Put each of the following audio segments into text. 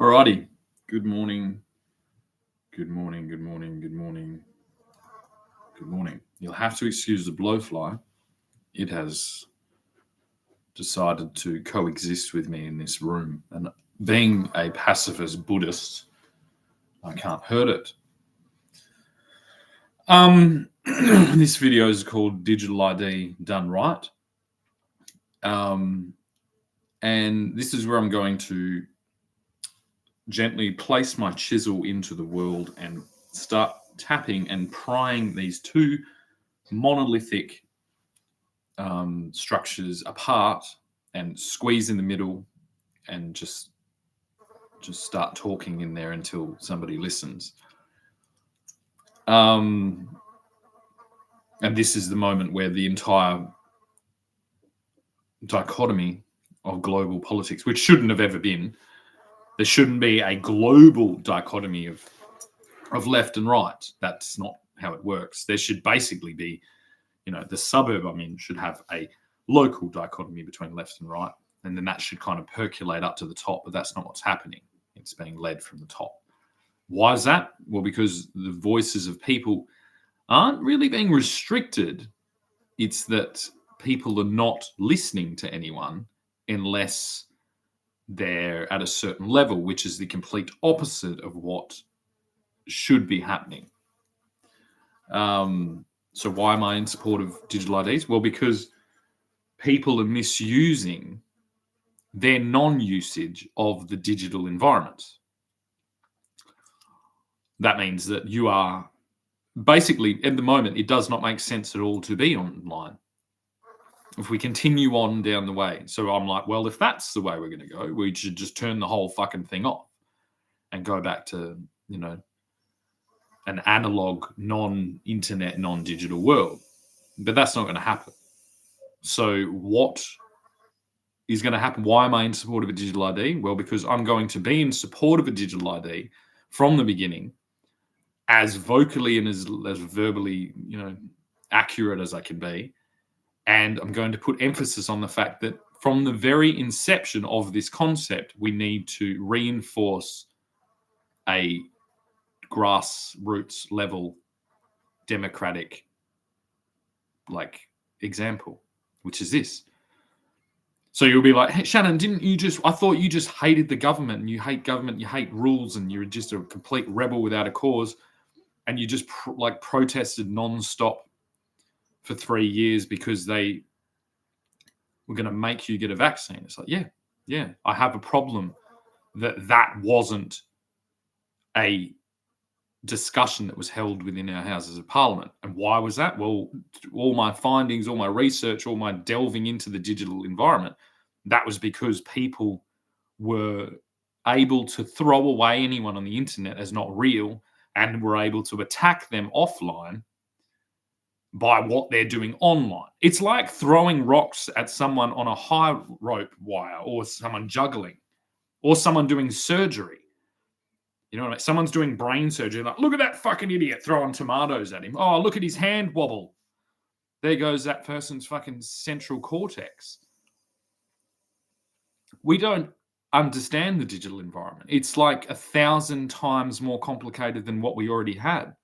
Alrighty. Good morning. Good morning. Good morning. Good morning. Good morning. You'll have to excuse the blowfly. It has decided to coexist with me in this room. And being a pacifist Buddhist, I can't hurt it. This video is called Digital ID Done Right. And this is where I'm going to gently place my chisel into the world and start tapping and prying these two monolithic structures apart and squeeze in the middle and just start talking in there until somebody listens. And this is the moment where the entire dichotomy of global politics, which shouldn't have ever been, there shouldn't be a global dichotomy of left and right. That's not how it works. There should basically be, the suburb I'm in should have a local dichotomy between left and right, and then that should kind of percolate up to the top, but that's not what's happening. It's being led from the top. Why is that? Well, because the voices of people aren't really being restricted. It's that people are not listening to anyone unless they're at a certain level, which is the complete opposite of what should be happening. So why am I in support of digital IDs? Well, because people are misusing their non-usage of the digital environment. That means that you are basically, at the moment, it does not make sense at all to be online. If we continue on down the way. So I'm like, well, if that's the way we're going to go, we should just turn the whole fucking thing off and go back to, an analog, non-internet, non-digital world. But that's not going to happen. So what is going to happen? Why am I in support of a digital ID? Well, because I'm going to be in support of a digital ID from the beginning, as vocally and as verbally, accurate as I can be. And I'm going to put emphasis on the fact that from the very inception of this concept, we need to reinforce a grassroots level democratic example, which is this. So you'll be like, hey, Shannon, I thought you just hated the government and you hate government, you hate rules, and you're just a complete rebel without a cause. And you just protested nonstop for 3 years because they were going to make you get a vaccine. It's like, yeah, I have a problem that wasn't a discussion that was held within our Houses of Parliament. And why was that? Well, all my findings, all my research, all my delving into the digital environment, that was because people were able to throw away anyone on the internet as not real and were able to attack them offline by what they're doing online. It's like throwing rocks at someone on a high rope wire, or someone juggling, or someone doing surgery. You know what I mean? Someone's doing brain surgery. Like, look at that fucking idiot throwing tomatoes at him. Oh, look at his hand wobble. There goes that person's fucking central cortex. We don't understand the digital environment. It's like 1,000 times more complicated than what we already had.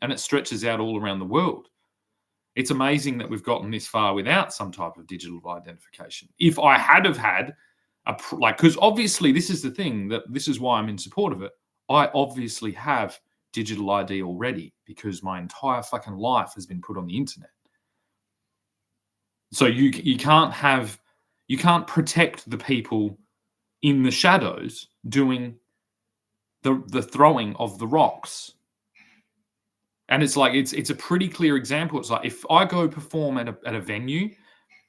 And it stretches out all around the world. It's amazing that we've gotten this far without some type of digital identification. If I had have had because obviously this is the thing, that this is why I'm in support of it. I obviously have digital ID already because my entire fucking life has been put on the internet. So you can't protect the people in the shadows doing the throwing of the rocks. And it's like, it's a pretty clear example. It's like, if I go perform at a venue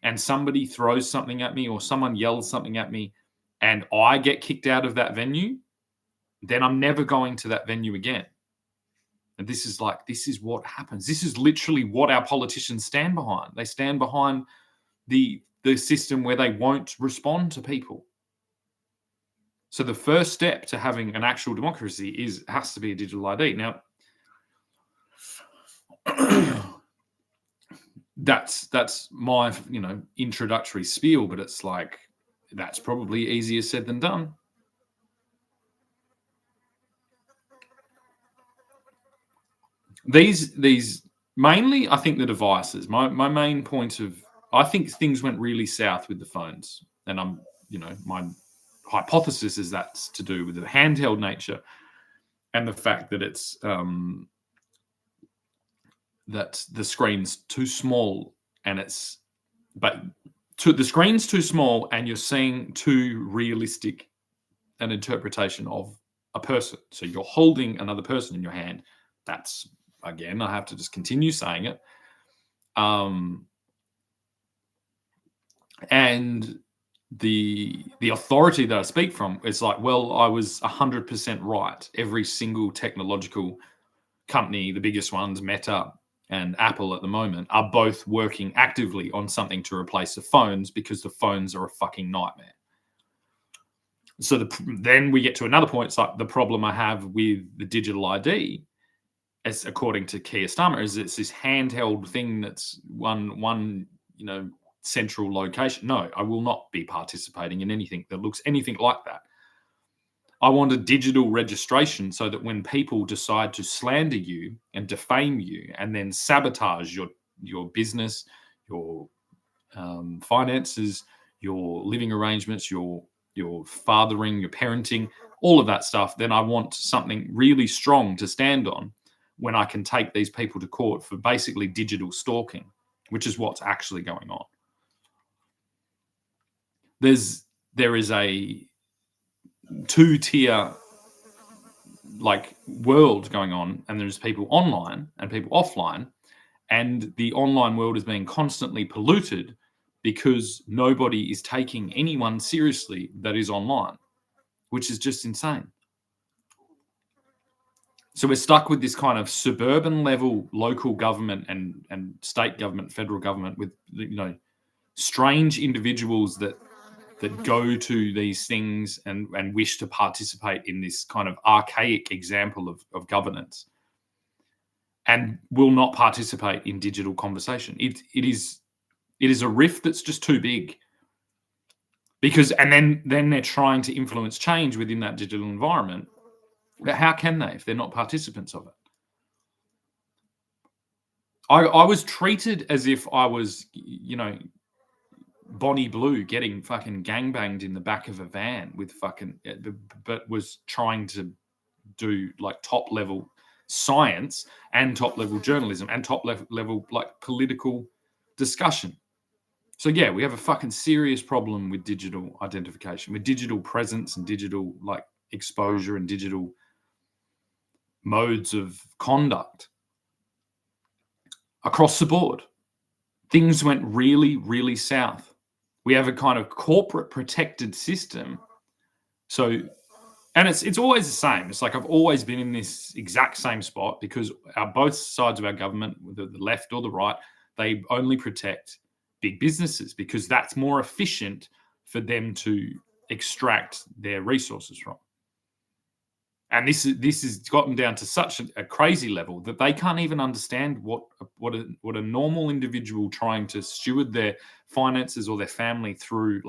and somebody throws something at me or someone yells something at me and I get kicked out of that venue, then I'm never going to that venue again. And this is what happens. This is literally what our politicians stand behind. They stand behind the system where they won't respond to people. So the first step to having an actual democracy has to be a digital ID. Now, that's my introductory spiel, but it's like, that's probably easier said than done. These mainly, I think the devices. My main point of, I think things went really south with the phones, and my hypothesis is that's to do with the handheld nature and the fact that it's that the screen's too small, and the screen's too small, and you're seeing too realistic an interpretation of a person. So you're holding another person in your hand. That's, again, I have to just continue saying it. And the authority that I speak from is like, well, I was 100% right. Every single technological company, the biggest ones, Meta and Apple at the moment, are both working actively on something to replace the phones because the phones are a fucking nightmare. So then we get to another point. It's like the problem I have with the digital ID, as according to Keir Starmer, is it's this handheld thing that's one central location. No, I will not be participating in anything that looks anything like that. I want a digital registration so that when people decide to slander you and defame you and then sabotage your business, your finances, your living arrangements, your fathering, your parenting, all of that stuff, then I want something really strong to stand on when I can take these people to court for basically digital stalking, which is what's actually going on. There is a two-tier world going on, and there's people online and people offline, and the online world is being constantly polluted because nobody is taking anyone seriously that is online, which is just insane. So we're stuck with this kind of suburban level local government and state government, federal government, with strange individuals that go to these things and wish to participate in this kind of archaic example of governance, and will not participate in digital conversation. It is a rift that's just too big, because then they're trying to influence change within that digital environment. But how can they if they're not participants of it? I was treated as if I was, Bonnie Blue getting fucking gangbanged in the back of a van with but was trying to do top level science and top level journalism and top level political discussion. So yeah, we have a fucking serious problem with digital identification, with digital presence and digital exposure and digital modes of conduct across the board. Things went really, really south. We have a kind of corporate protected system. So, and it's always the same. It's like I've always been in this exact same spot, because both sides of our government, whether the left or the right, they only protect big businesses because that's more efficient for them to extract their resources from. And this has gotten down to such a crazy level that they can't even understand what a normal individual trying to steward their finances or their family through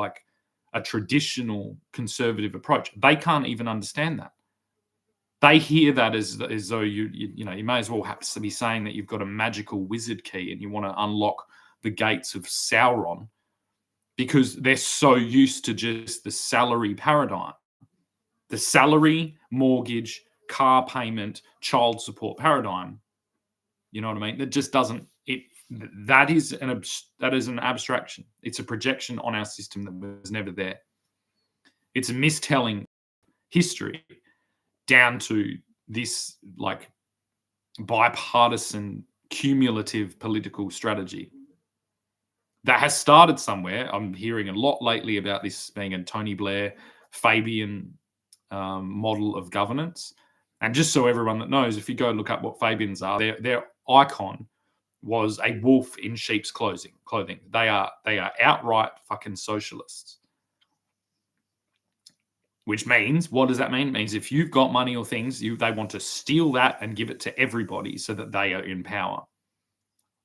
a traditional conservative approach. They can't even understand that. They hear that as though you may as well have to be saying that you've got a magical wizard key and you want to unlock the gates of Sauron, because they're so used to just the salary paradigm. The salary, mortgage, car payment, child support paradigm. You know what I mean? That just doesn't. That is an abstraction. It's a projection on our system that was never there. It's a mistelling history down to this bipartisan cumulative political strategy that has started somewhere. I'm hearing a lot lately about this being a Tony Blair, Fabian model of governance. And just so everyone that knows, if you go look up what Fabians are, their icon was a wolf in sheep's clothing. They are outright fucking socialists. Which means, what does that mean? It means if you've got money or things, they want to steal that and give it to everybody so that they are in power.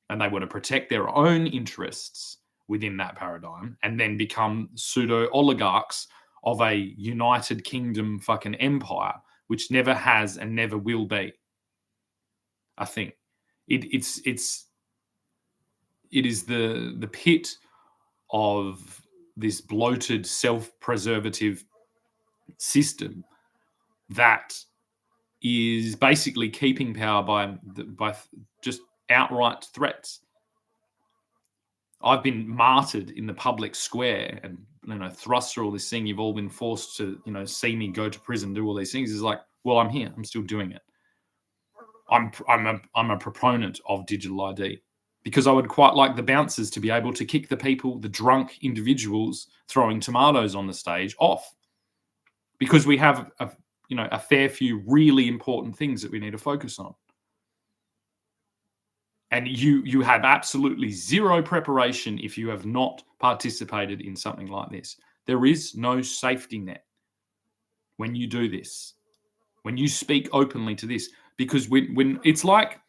And they want to protect their own interests within that paradigm and then become pseudo oligarchs of a United Kingdom fucking empire, which never has and never will be. I think it is the pit of this bloated self-preservative system that is basically keeping power by just outright threats. I've been martyred in the public square and thrust through all this thing. You've all been forced to see me go to prison, do all these things. It's like, well, I'm here. I'm still doing it. I'm a proponent of digital ID because I would quite like the bouncers to be able to kick the people, the drunk individuals throwing tomatoes on the stage, off, because we have a fair few really important things that we need to focus on. And you have absolutely zero preparation if you have not participated in something like this. There is no safety net when you do this, when you speak openly to this, because when it's like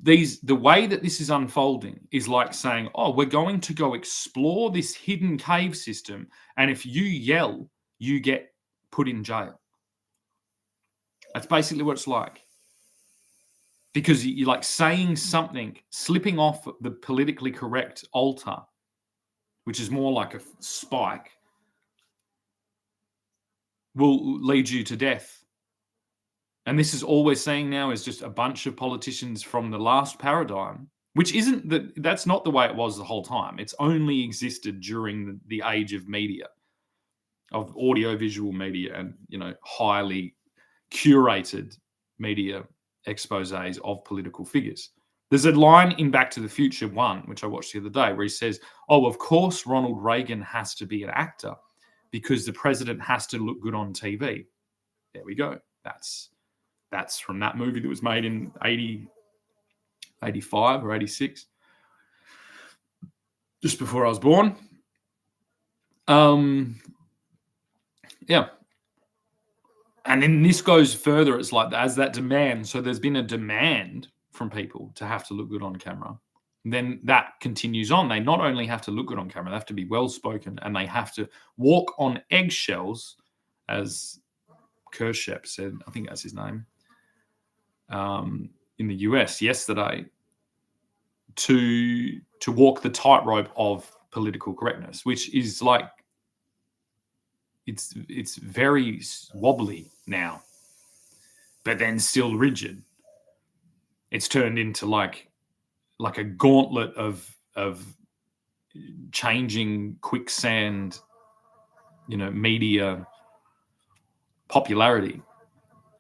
the way that this is unfolding is like saying, oh, we're going to go explore this hidden cave system, and if you yell, you get put in jail. That's basically what it's like. Because you're like saying something, slipping off the politically correct altar, which is more like a spike, will lead you to death. And this is all we're seeing now is just a bunch of politicians from the last paradigm, which that's not the way it was the whole time. It's only existed during the age of media, of audio-visual media and, highly curated media exposés of political figures. There's a line in Back to the Future 1, which I watched the other day, where he says, oh, of course, Ronald Reagan has to be an actor because the president has to look good on TV. There we go. That's from that movie that was made in 85 or 86, just before I was born. Yeah. And then this goes further. It's like, as that demand, so there's been a demand from people to have to look good on camera. Then that continues on. They not only have to look good on camera, they have to be well-spoken, and they have to walk on eggshells, as Kershep said, I think that's his name, in the US yesterday, to walk the tightrope of political correctness, which is like, it's very wobbly now, but then still rigid. It's turned into like a gauntlet of changing quicksand, media popularity,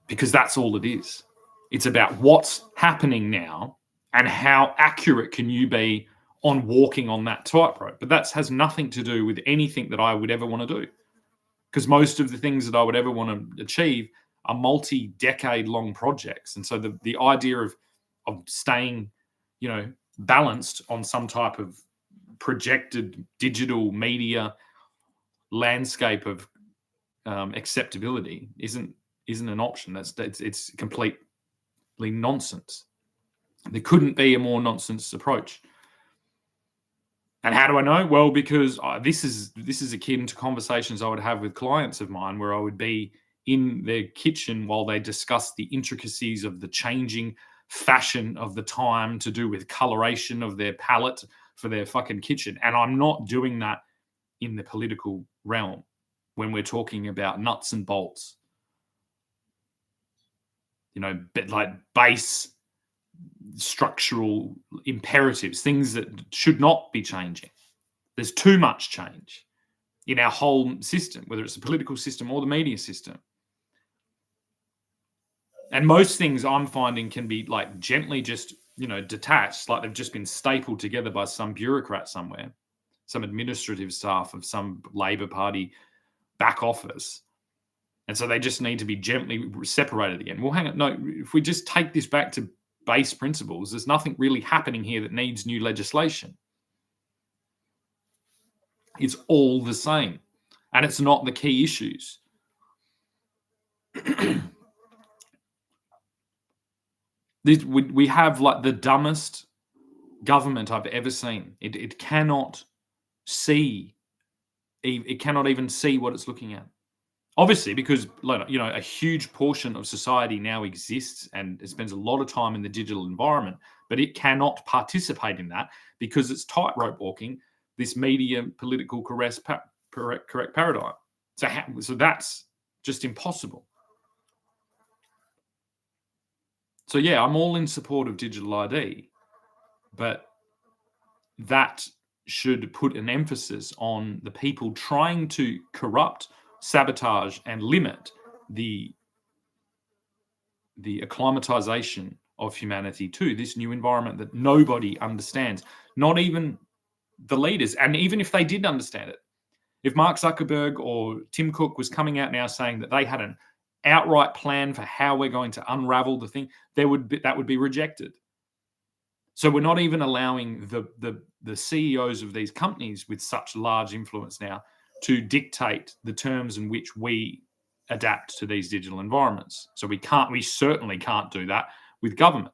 because that's all it is. It's about what's happening now and how accurate can you be on walking on that tightrope. But that has nothing to do with anything that I would ever want to do, because most of the things that I would ever want to achieve are multi-decade long projects. And so the idea of staying, balanced on some type of projected digital media landscape of acceptability isn't an option. It's completely nonsense. There couldn't be a more nonsense approach. And how do I know? Well, because this is akin to conversations I would have with clients of mine, where I would be in their kitchen while they discuss the intricacies of the changing fashion of the time to do with coloration of their palette for their fucking kitchen. And I'm not doing that in the political realm when we're talking about nuts and bolts, like base structural imperatives, things that should not be changing. There's too much change in our whole system, whether it's the political system or the media system. And most things I'm finding can be like gently just, detached, like they've just been stapled together by some bureaucrat somewhere, some administrative staff of some Labor Party back office. And so they just need to be gently separated again. Well, hang on. No, if we just take this back to base principles, there's nothing really happening here that needs new legislation. It's all the same. And it's not the key issues. We have like the dumbest government I've ever seen. It cannot see. It cannot even see what it's looking at. Obviously, because a huge portion of society now exists and it spends a lot of time in the digital environment, but it cannot participate in that because it's tightrope walking this media political correct paradigm. So that's just impossible. So yeah, I'm all in support of digital ID, but that should put an emphasis on the people trying to corrupt, sabotage, and limit the acclimatization of humanity to this new environment that nobody understands, not even the leaders. And even if they did understand it, if Mark Zuckerberg or Tim Cook was coming out now saying that they had an outright plan for how we're going to unravel the thing, that would be rejected. So we're not even allowing the CEOs of these companies with such large influence now to dictate the terms in which we adapt to these digital environments. So we certainly can't do that with government.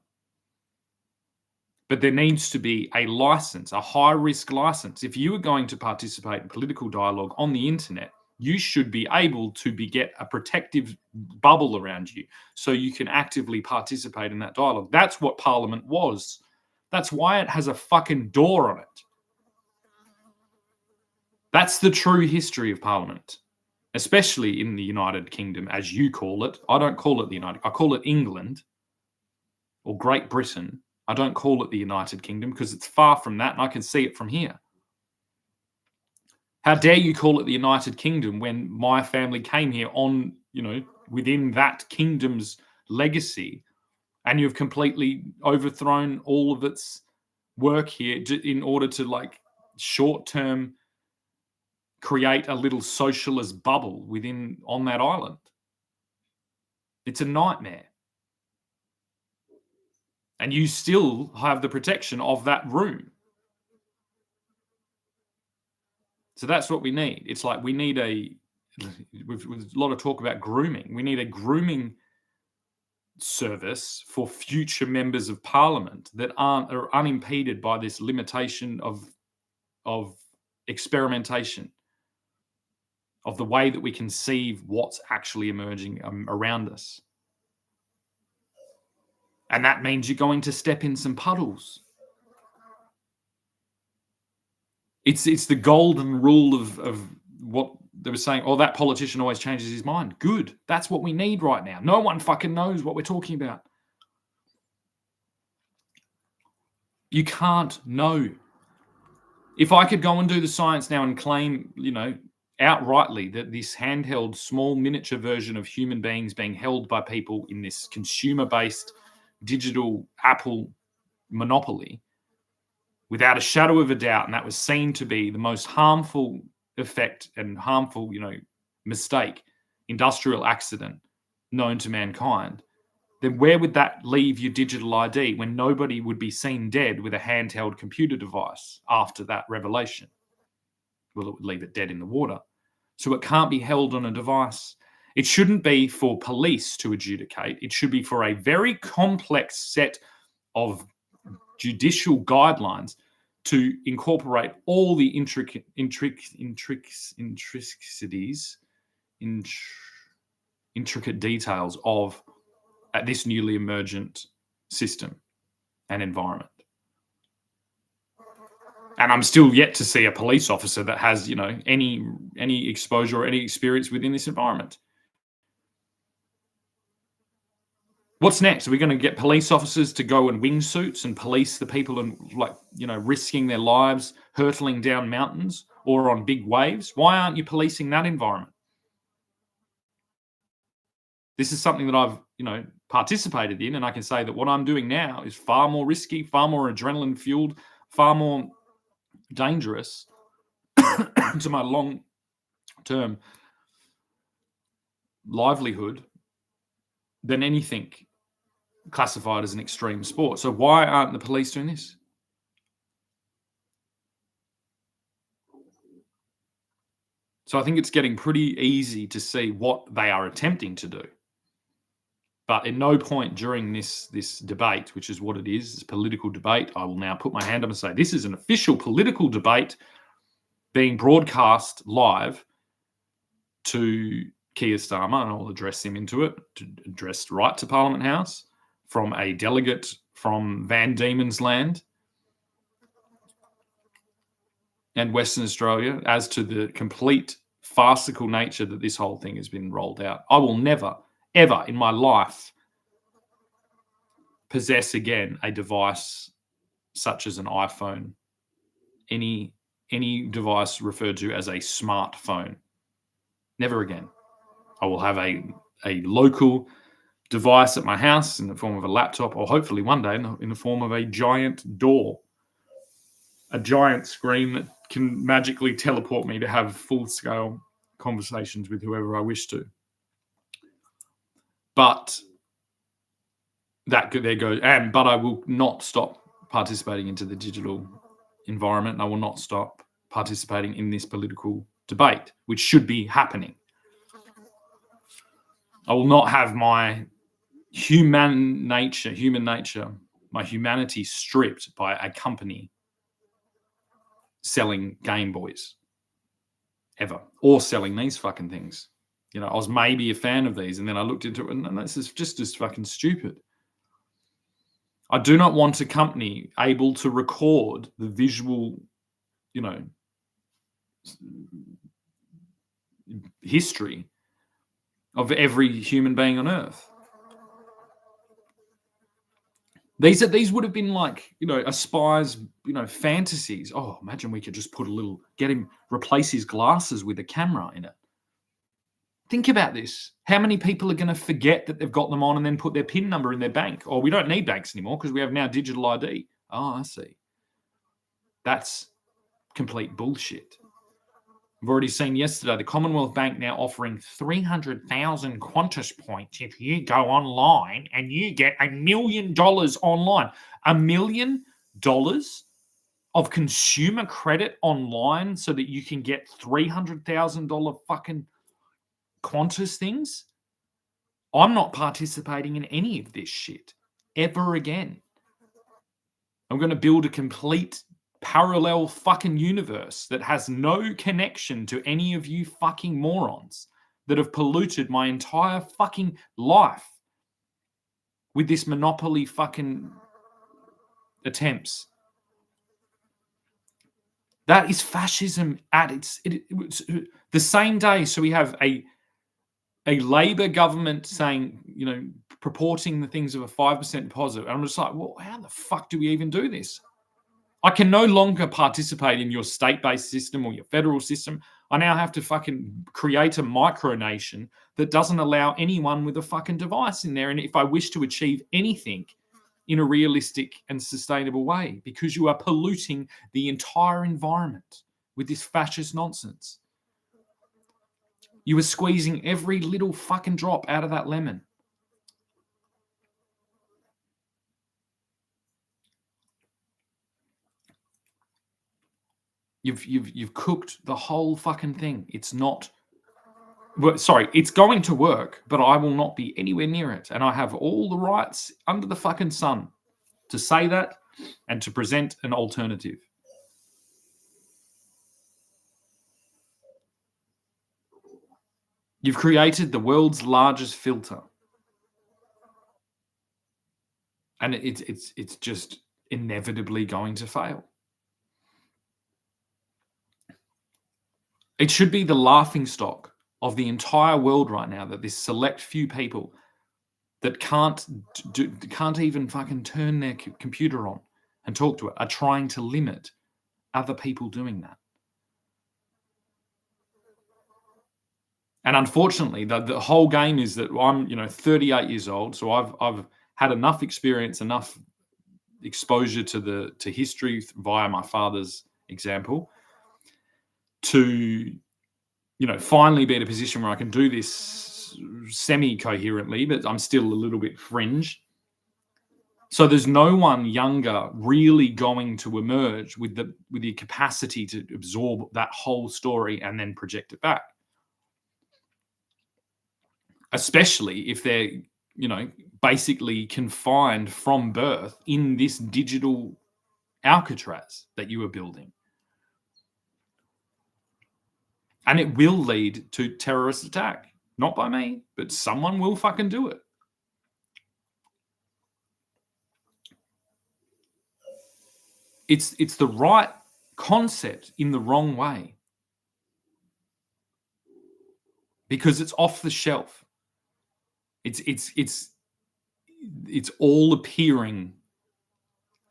But there needs to be a license, a high-risk license. If you are going to participate in political dialogue on the internet, you should be able to get a protective bubble around you so you can actively participate in that dialogue. That's what Parliament was. That's why it has a fucking door on it. That's the true history of Parliament, especially in the United Kingdom, as you call it. I don't call it the United, I call it England or Great Britain. I don't call it the United Kingdom because it's far from that and I can see it from here. How dare you call it the United Kingdom when my family came here on, within that kingdom's legacy, and you've completely overthrown all of its work here in order to short-term create a little socialist bubble on that island. It's a nightmare. And you still have the protection of that room. So that's what we need. It's like we need with a lot of talk about grooming. We need a grooming service for future members of Parliament that are unimpeded by this limitation of experimentation, of the way that we conceive what's actually emerging around us. And that means you're going to step in some puddles. It's the golden rule of what they were saying. Oh, that politician always changes his mind. Good. That's what we need right now. No one fucking knows what we're talking about. You can't know. If I could go and do the science now and claim, outrightly that this handheld, small, miniature version of human beings being held by people in this consumer-based digital Apple monopoly, without a shadow of a doubt, and that was seen to be the most harmful effect and harmful, mistake, industrial accident known to mankind, then where would that leave your digital ID when nobody would be seen dead with a handheld computer device after that revelation? Well, it would leave it dead in the water. So it can't be held on a device. It shouldn't be for police to adjudicate. It should be for a very complex set of judicial guidelines to incorporate all the intricate details of this newly emergent system and environment. And I'm still yet to see a police officer that has, any exposure or any experience within this environment. What's next? Are we going to get police officers to go in wingsuits and police the people and risking their lives hurtling down mountains or on big waves? Why aren't you policing that environment? This is something that I've, participated in, and I can say that what I'm doing now is far more risky, far more adrenaline fueled, far more dangerous to my long-term livelihood than anything classified as an extreme sport. So why aren't the police doing this? So I think it's getting pretty easy to see what they are attempting to do. But at no point during this debate, which is what it is, this political debate, I will now put my hand up and say, this is an official political debate being broadcast live to Keir Starmer, and I'll address him into it, addressed right to Parliament House from a delegate from Van Diemen's Land and Western Australia as to the complete farcical nature that this whole thing has been rolled out. I will never, ever in my life possess again a device such as an iPhone, any device referred to as a smartphone. Never again. I will have a local device at my house in the form of a laptop, or hopefully one day in the form of a giant door, a giant screen that can magically teleport me to have full-scale conversations with whoever I wish to. But there goes. But I will not stop participating into the digital environment, and I will not stop participating in this political debate, which should be happening. I will not have my human nature, my humanity stripped by a company selling Game Boys, ever, or selling these fucking things. You know, I was maybe a fan of these, and then I looked into it, and this is just as fucking stupid. I do not want a company able to record the visual, you know, history of every human being on Earth. These would have been like, you know, a spy's, you know, fantasies. Oh, imagine we could just replace his glasses with a camera in it. Think about this. How many people are going to forget that they've got them on and then put their PIN number in their bank? Or we don't need banks anymore because we have now digital ID. Oh, I see. That's complete bullshit. We've already seen yesterday the Commonwealth Bank now offering 300,000 Qantas points if you go online and you get $1 million online. $1 million of consumer credit online so that you can get $300,000 fucking Qantas things? I'm not participating in any of this shit ever again. I'm going to build a complete parallel fucking universe that has no connection to any of you fucking morons that have polluted my entire fucking life with this monopoly fucking attempts. That is fascism at it's the same day. So we have a Labor government saying, you know, purporting the things of a 5% deposit. And I'm just like, well, how the fuck do we even do this? I can no longer participate in your state-based system or your federal system. I now have to fucking create a micronation that doesn't allow anyone with a fucking device in there. And if I wish to achieve anything in a realistic and sustainable way, because you are polluting the entire environment with this fascist nonsense. You were squeezing every little fucking drop out of that lemon. You've cooked the whole fucking thing. It's not. Sorry, it's going to work, but I will not be anywhere near it. And I have all the rights under the fucking sun to say that and to present an alternative. You've created the world's largest filter. And it's just inevitably going to fail. It should be the laughingstock of the entire world right now that this select few people that can't even fucking turn their computer on and talk to it are trying to limit other people doing that. And unfortunately, the whole game is that I'm, 38 years old, so I've had enough experience, enough exposure to history via my father's example to, finally be in a position where I can do this semi-coherently, but I'm still a little bit fringe. So there's no one younger really going to emerge with the capacity to absorb that whole story and then project it back. Especially if they're, basically confined from birth in this digital Alcatraz that you are building. And it will lead to terrorist attack. Not by me, but someone will fucking do it. It's the right concept in the wrong way, because it's off the shelf. It's all appearing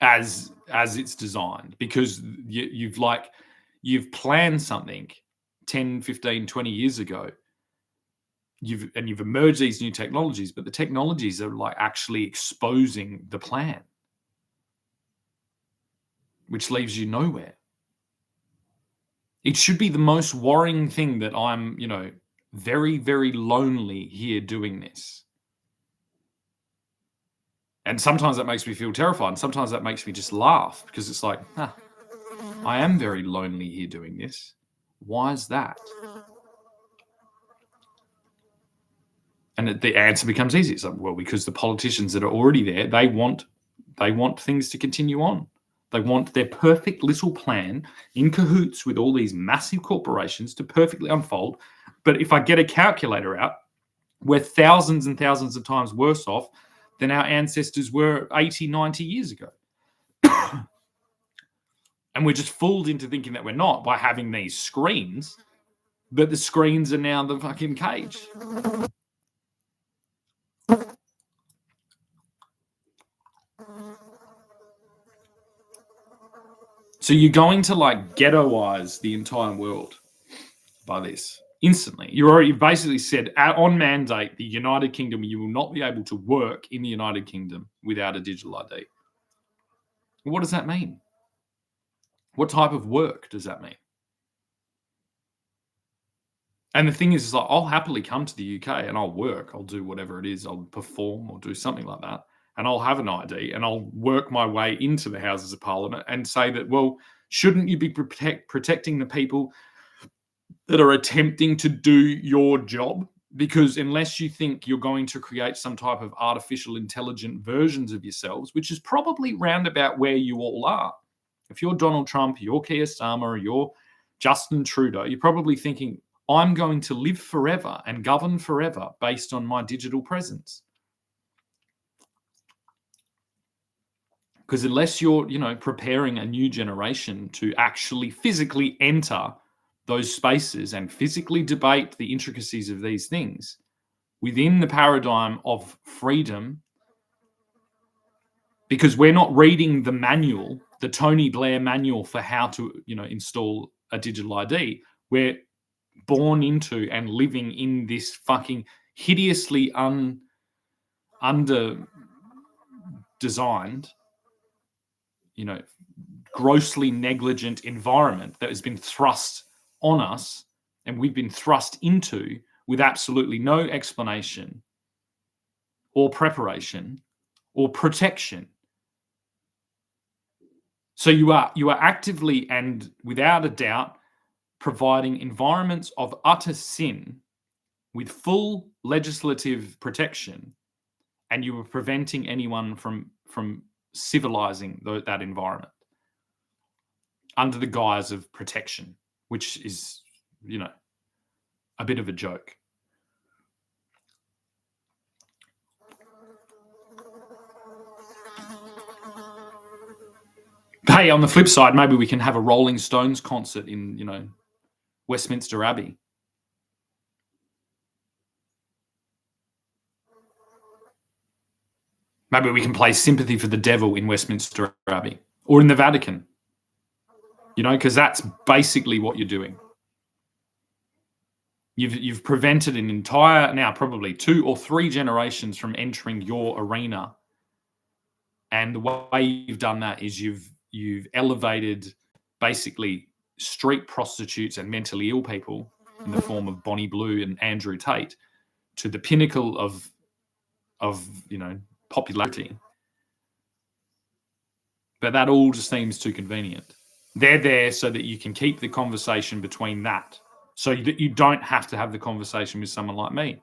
as it's designed, because you've planned something 10, 15, 20 years ago. You've emerged these new technologies, but the technologies are like actually exposing the plan, which leaves you nowhere. It should be the most worrying thing that I'm, very, very lonely here doing this. And sometimes that makes me feel terrified. And sometimes that makes me just laugh, because it's like, I am very lonely here doing this. Why is that? And the answer becomes easy. It's like, well, because the politicians that are already there, they want things to continue on. They want their perfect little plan in cahoots with all these massive corporations to perfectly unfold. But if I get a calculator out, we're thousands and thousands of times worse off than our ancestors were 80, 90 years ago. And we're just fooled into thinking that we're not by having these screens, but the screens are now the fucking cage. So you're going to like ghettoize the entire world by this instantly. You've basically said on mandate, the United Kingdom, you will not be able to work in the United Kingdom without a digital ID. What does that mean? What type of work does that mean? And the thing is like, I'll happily come to the UK and I'll work. I'll do whatever it is. I'll perform or do something like that. And I'll have an ID and I'll work my way into the Houses of Parliament and say that, well, shouldn't you be protecting the people that are attempting to do your job? Because unless you think you're going to create some type of artificial intelligent versions of yourselves, which is probably roundabout where you all are. If you're Donald Trump, you're Keir Starmer, you're Justin Trudeau, you're probably thinking, I'm going to live forever and govern forever based on my digital presence. Because unless you're, preparing a new generation to actually physically enter those spaces and physically debate the intricacies of these things within the paradigm of freedom, because we're not reading the manual, the Tony Blair manual for how to, install a digital ID. We're born into and living in this fucking hideously under-designed, grossly negligent environment that has been thrust on us and we've been thrust into with absolutely no explanation or preparation or protection. So you are actively and without a doubt providing environments of utter sin with full legislative protection, and you are preventing anyone from civilizing that environment under the guise of protection, which is, a bit of a joke. Hey, on the flip side, maybe we can have a Rolling Stones concert in, Westminster Abbey. Maybe we can play Sympathy for the Devil in Westminster Abbey or in the Vatican, because that's basically what you're doing. You've prevented an entire, now probably 2 or 3 generations from entering your arena. And the way you've done that is you've elevated basically street prostitutes and mentally ill people in the form of Bonnie Blue and Andrew Tate to the pinnacle of popularity. But that all just seems too convenient. They're there so that you can keep the conversation between that, so that you don't have to have the conversation with someone like me.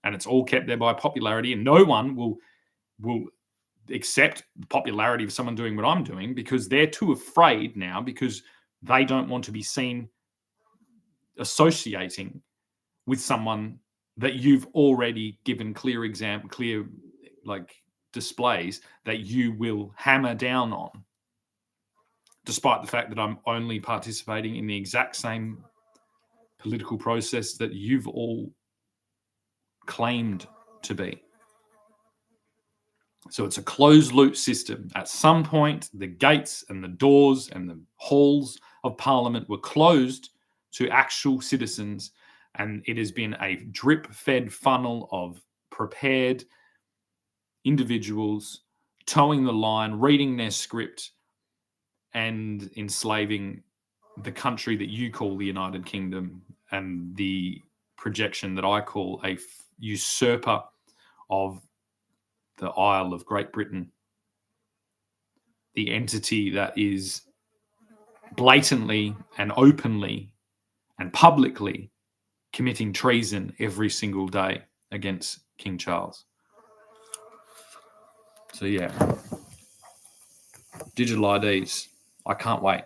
And it's all kept there by popularity, and no one will accept the popularity of someone doing what I'm doing because they're too afraid now, because they don't want to be seen associating with someone that you've already given clear displays that you will hammer down on, despite the fact that I'm only participating in the exact same political process that you've all claimed to be. So it's a closed loop system. At some point, the gates and the doors and the halls of Parliament were closed to actual citizens, and it has been a drip-fed funnel of prepared individuals towing the line, reading their script, and enslaving the country that you call the United Kingdom and the projection that I call a usurper of the Isle of Great Britain, the entity that is blatantly and openly and publicly committing treason every single day against King Charles. So yeah, digital IDs, I can't wait.